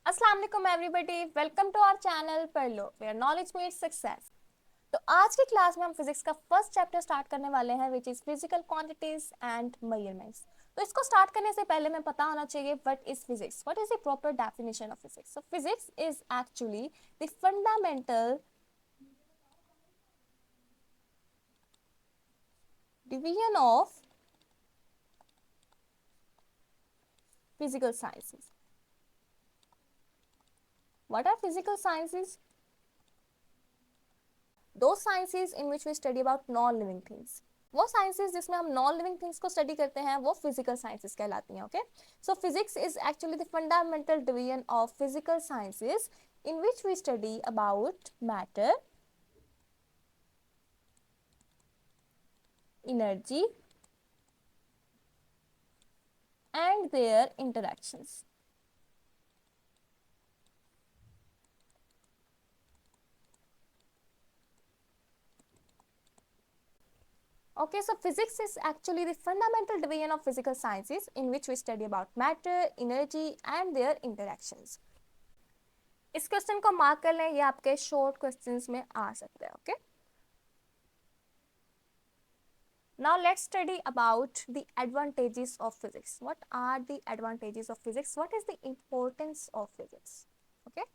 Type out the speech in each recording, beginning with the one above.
अस्सलाम वालेकुम everybody, welcome to our channel Padh Lo where knowledge meets success. तो आज की क्लास में हम फिजिक्स का फर्स्ट चैप्टर स्टार्ट करने वाले हैं which is physical quantities and measurements. तो इसको स्टार्ट करने से पहले मैं पता होना चाहिए what is physics, what is the proper definition of physics. So physics is actually the fundamental division of physical sciences. What are physical sciences? Those sciences in which we study about non-living things. वो sciences जिसमें हम non living things को study करते हैं वो physical sciences कहलाती हैं। Okay, so physics is actually the fundamental division of physical sciences in which we study about matter, energy and their interactions. Okay, so physics is actually the fundamental division of physical sciences in which we study about matter, energy and their interactions. इस question को mark कर लें, ये आपके short questions में आ सकते हैं। Okay, now let's study about the advantages of physics. What are the advantages of physics? What is the importance of physics? Okay,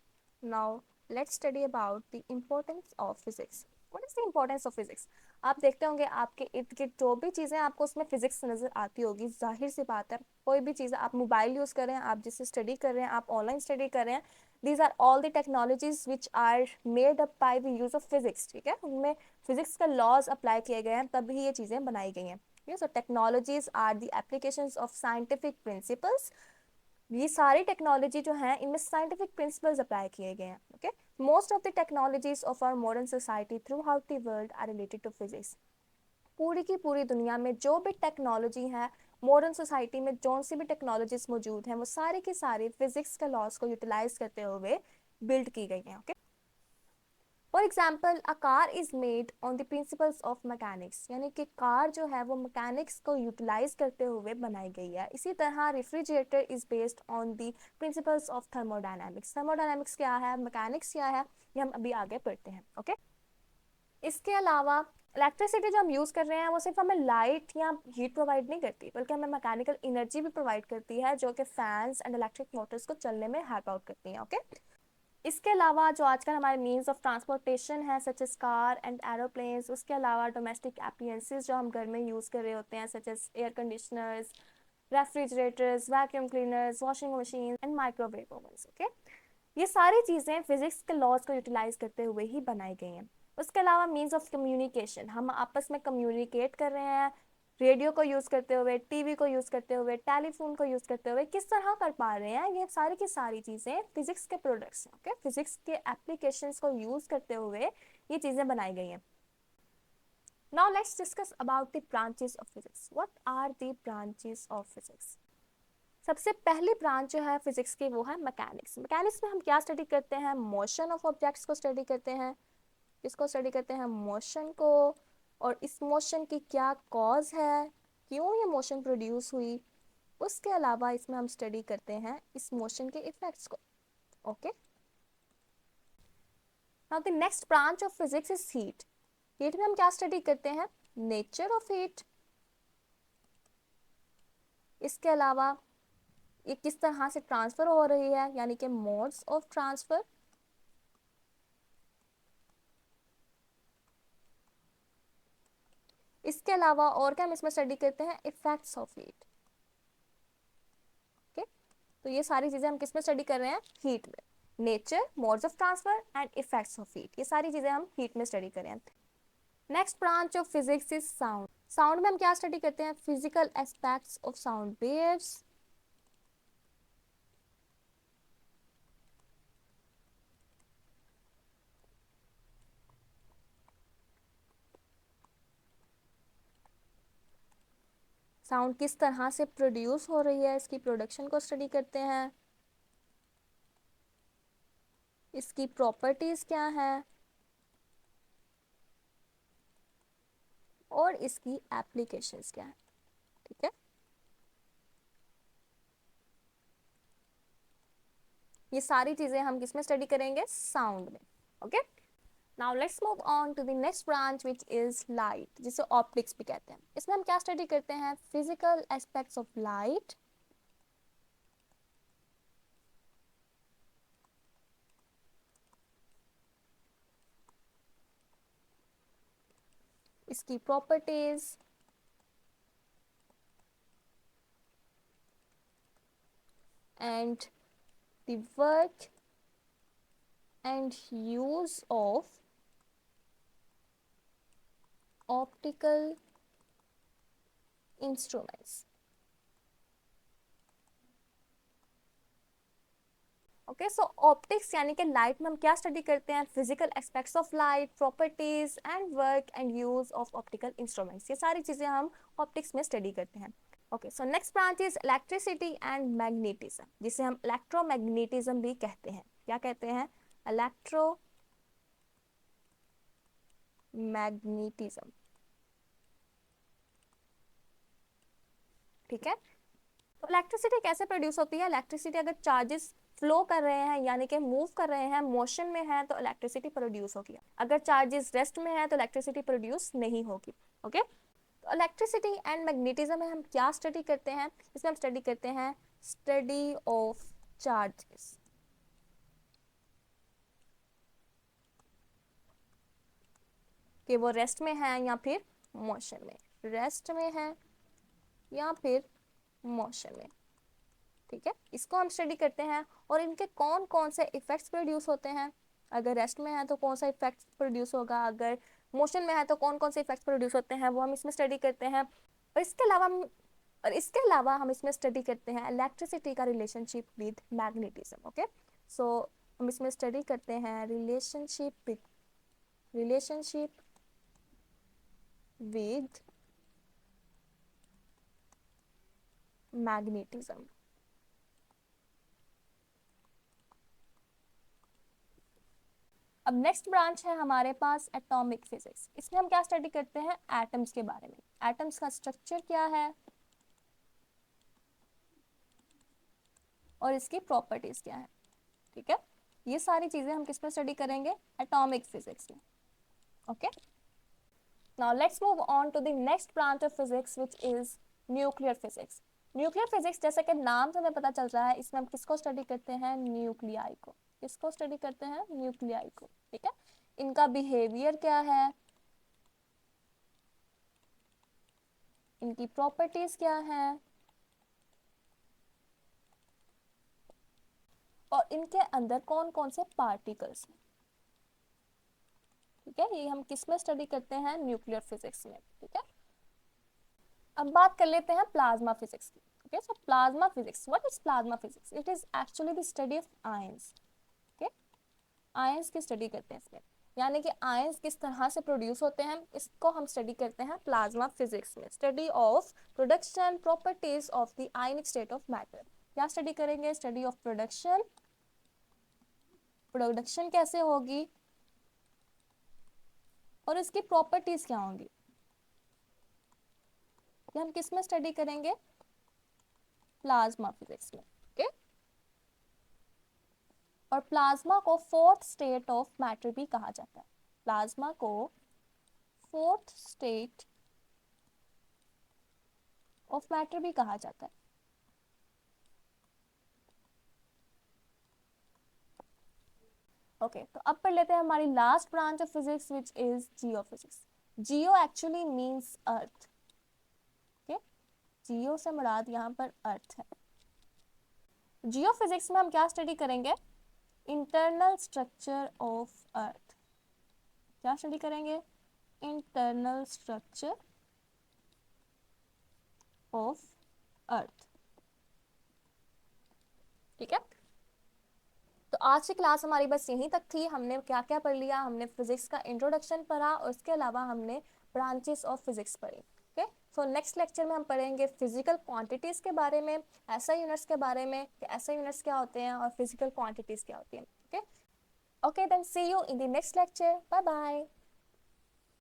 now let's study about the importance of physics. What is the importance of physics? आप देखते होंगे आपके इर्द गिर्द जो भी चीज़ें आपको उसमें फिजिक्स नज़र आती होगी, जाहिर सी बात है कोई भी चीज़ आप मोबाइल यूज़ कर रहे हैं, आप जिससे स्टडी कर रहे हैं, आप ऑनलाइन स्टडी कर रहे हैं, these are all the technologies which are made up by the use of physics. ठीक है, उनमें फिजिक्स का लॉज अप्लाई किए गए हैं तभी ये चीज़ें बनाई गई हैं। So technologies are the applications of scientific principles. ये सारी टेक्नोलॉजी जो है इनमें साइंटिफिक प्रिंसिपल्स अप्लाई किए गए हैं। Okay, most of the technologies of our modern society throughout the world are related to physics. पूरी की पूरी दुनिया में जो भी टेक्नोलॉजी है, मॉडर्न सोसाइटी में जो सी भी टेक्नोलॉजीज मौजूद हैं, वो सारी की सारी फिजिक्स के लॉज को यूटिलाइज करते हुए बिल्ड की गई हैं। Okay, for example a car is made on the principles of mechanics, यानी कि कार जो है वो मैकेनिक्स को यूटिलाइज करते हुए बनाई गई है। इसी तरह refrigerator is based on the principles of thermodynamics. Thermodynamics क्या है, मैकेनिक्स क्या है, ये हम अभी आगे पढ़ते हैं। ओके, इसके अलावा इलेक्ट्रिसिटी जो हम यूज़ कर रहे हैं वो सिर्फ हमें लाइट या हीट प्रोवाइड नहीं करती, बल्कि हमें मैकेनिकल एनर्जी भी प्रोवाइड करती है जो कि फैंस एंड इलेक्ट्रिक मोटर्स को चलने में हेल्प आउट करती हैं। ओके, इसके अलावा जो आजकल हमारे मीन्स ऑफ ट्रांसपोर्टेशन है such as car and aeroplanes, उसके अलावा डोमेस्टिक एप्लियंसेस जो हम घर में यूज़ कर रहे होते हैं such as air conditioners, refrigerators, vacuum cleaners, washing machine and microwave ओवन्स। Okay, ये सारी चीज़ें फिजिक्स के लॉज को यूटिलाइज करते हुए ही बनाई गई हैं। उसके अलावा मीन्स ऑफ कम्युनिकेशन, हम आपस में कम्युनिकेट कर रहे हैं रेडियो को यूज़ करते हुए, टीवी को यूज़ करते हुए, टेलीफोन को यूज़ करते हुए, किस तरह कर पा रहे हैं, ये सारी की सारी चीज़ें फिजिक्स के प्रोडक्ट्स हैं। ओके, फिजिक्स के एप्लीकेशंस को यूज़ करते हुए ये चीज़ें बनाई गई हैं। Now let's discuss about the branches of physics. What are the branches of physics? सबसे पहली ब्रांच जो है फिजिक्स की वो है मैकेनिक्स। मैकेनिक्स में हम क्या स्टडी करते हैं, मोशन ऑफ ऑब्जेक्ट्स को स्टडी करते हैं। किसको स्टडी करते हैं, मोशन को, और इस मोशन की क्या कॉज है, क्यों ये मोशन प्रोड्यूस हुई। उसके अलावा इसमें हम स्टडी करते हैं इस मोशन के इफेक्ट्स को। Okay, now the next branch of physics is heat. Heat में हम क्या स्टडी करते हैं, नेचर ऑफ हीट। इसके अलावा ये किस तरह से ट्रांसफर हो रही है, यानी कि मोड्स ऑफ ट्रांसफर। इसके अलावा और क्या हम इसमें स्टडी करते हैं, इफेक्ट्स ऑफ हीट। ओके, तो ये सारी चीजें हम किस में स्टडी कर रहे हैं, हीट में। Nature, modes of transfer and effects of heat, ये सारी चीजें हम हीट में स्टडी कर रहे हैं। Next branch of physics is sound. Sound में हम क्या स्टडी करते हैं, physical aspects of sound waves. Sound किस तरह से प्रोड्यूस हो रही है, इसकी प्रोडक्शन को स्टडी करते हैं। इसकी प्रॉपर्टीज क्या है और इसकी एप्लीकेशंस क्या है। ठीक है, ये सारी चीजें हम किसमें स्टडी करेंगे, साउंड में। Okay, now let's move on to the next branch which is light, जिसे ऑप्टिक्स भी कहते हैं। इसमें हम क्या स्टडी करते हैं, फिजिकल एस्पेक्ट्स ऑफ लाइट, इसकी properties and the work and use of optical instruments. Okay, so optics यानी कि लाइट में हम क्या स्टडी करते हैं, physical aspects of light, properties and work and use of optical instruments, ये सारी चीजें हम ऑप्टिक्स में स्टडी करते हैं। Okay, so next branch is electricity and magnetism, जिसे हम इलेक्ट्रोमैग्नेटिज्म भी कहते हैं। क्या कहते हैं, इलेक्ट्रोमैग्नेटिज्म। ठीक है, तो इलेक्ट्रिसिटी कैसे प्रोड्यूस होती है, इलेक्ट्रिसिटी अगर चार्जेस फ्लो कर रहे हैं यानी कि मूव कर रहे हैं, मोशन में है, तो इलेक्ट्रिसिटी प्रोड्यूस होगी। अगर चार्जेस रेस्ट में है तो इलेक्ट्रिसिटी प्रोड्यूस नहीं होगी। ओके, तो इलेक्ट्रिसिटी एंड मैग्नेटिज्म में हम क्या स्टडी करते हैं, इसमें हम स्टडी करते हैं स्टडी ऑफ चार्जेस। कि वो रेस्ट में है या फिर मोशन में, रेस्ट में है या फिर मोशन में। ठीक है, इसको हम स्टडी करते हैं और इनके कौन कौन से इफेक्ट्स प्रोड्यूस होते हैं। अगर रेस्ट में है तो कौन सा इफेक्ट प्रोड्यूस होगा, अगर मोशन में है तो कौन कौन से इफेक्ट्स प्रोड्यूस होते हैं, वो हम इसमें स्टडी करते हैं। इसके अलावा हम इसमें स्टडी करते हैं इलेक्ट्रिसिटी का रिलेशनशिप विद मैग्नेटिज्म। ओके, सो हम इसमें स्टडी करते हैं रिलेशनशिप विद मैग्नेटिज्म। अब नेक्स्ट ब्रांच है हमारे पास एटॉमिक फिजिक्स। इसमें हम क्या स्टडी करते हैं, एटम्स के बारे में, एटम्स का स्ट्रक्चर क्या है और इसकी प्रॉपर्टीज क्या है। ठीक है, ये सारी चीजें हम किस में स्टडी करेंगे, एटॉमिक फिजिक्स में। Okay, now let's move on to the next branch of physics which is nuclear physics. Nuclear physics, जैसे कि नाम से हमें पता चल रहा है, इसमें हम किसको स्टडी करते हैं, न्यूक्लियाई को। किसको स्टडी करते हैं, न्यूक्लियाई को। ठीक है, इनका बिहेवियर क्या है, इनकी प्रॉपर्टीज क्या है और इनके अंदर कौन कौन से पार्टिकल्स हैं। ठीक है, ये हम किस में स्टडी करते हैं, न्यूक्लियर फिजिक्स में। ठीक है, अब बात कर लेते हैं प्लाज्मा फिजिक्स की। Okay, so plasma physics, what is plasma physics, it is actually the study of ions. Okay, ions की स्टडी करते हैं इसमें, यानी कि आयंस किस तरह से प्रोड्यूस होते हैं, इसको हम स्टडी करते हैं प्लाज्मा फिजिक्स में। Study of production properties of the ionic state of matter. क्या स्टडी करेंगे, स्टडी ऑफ प्रोडक्शन, प्रोडक्शन कैसे होगी और इसकी प्रॉपर्टीज क्या होंगी, ये हम किस में स्टडी करेंगे, प्लाज्मा फिजिक्स में। ओके, और प्लाज्मा को फोर्थ स्टेट ऑफ मैटर भी कहा जाता है। प्लाज्मा को फोर्थ स्टेट ऑफ मैटर भी कहा जाता है। ओके, तो अब पढ़ लेते हैं हमारी last branch of physics which is geophysics. Geo actually means earth. Okay, geo से मुराद यहाँ पर अर्थ है। जियो फिजिक्स में हम क्या स्टडी करेंगे, इंटरनल स्ट्रक्चर ऑफ अर्थ। क्या स्टडी करेंगे, इंटरनल स्ट्रक्चर ऑफ अर्थ। ठीक है, तो आज की क्लास हमारी बस यहीं तक थी। हमने क्या क्या पढ़ लिया, हमने फिजिक्स का इंट्रोडक्शन पढ़ा और उसके अलावा हमने ब्रांचेस ऑफ फिजिक्स पढ़ी। ओके, सो नेक्स्ट लेक्चर में हम पढ़ेंगे फिजिकल क्वांटिटीज के बारे में, एसआई यूनिट्स के बारे में कि एसआई यूनिट्स क्या होते हैं और फिजिकल क्वांटिटीज क्या होती हैं। Okay, okay, then see you in the next lecture, bye bye.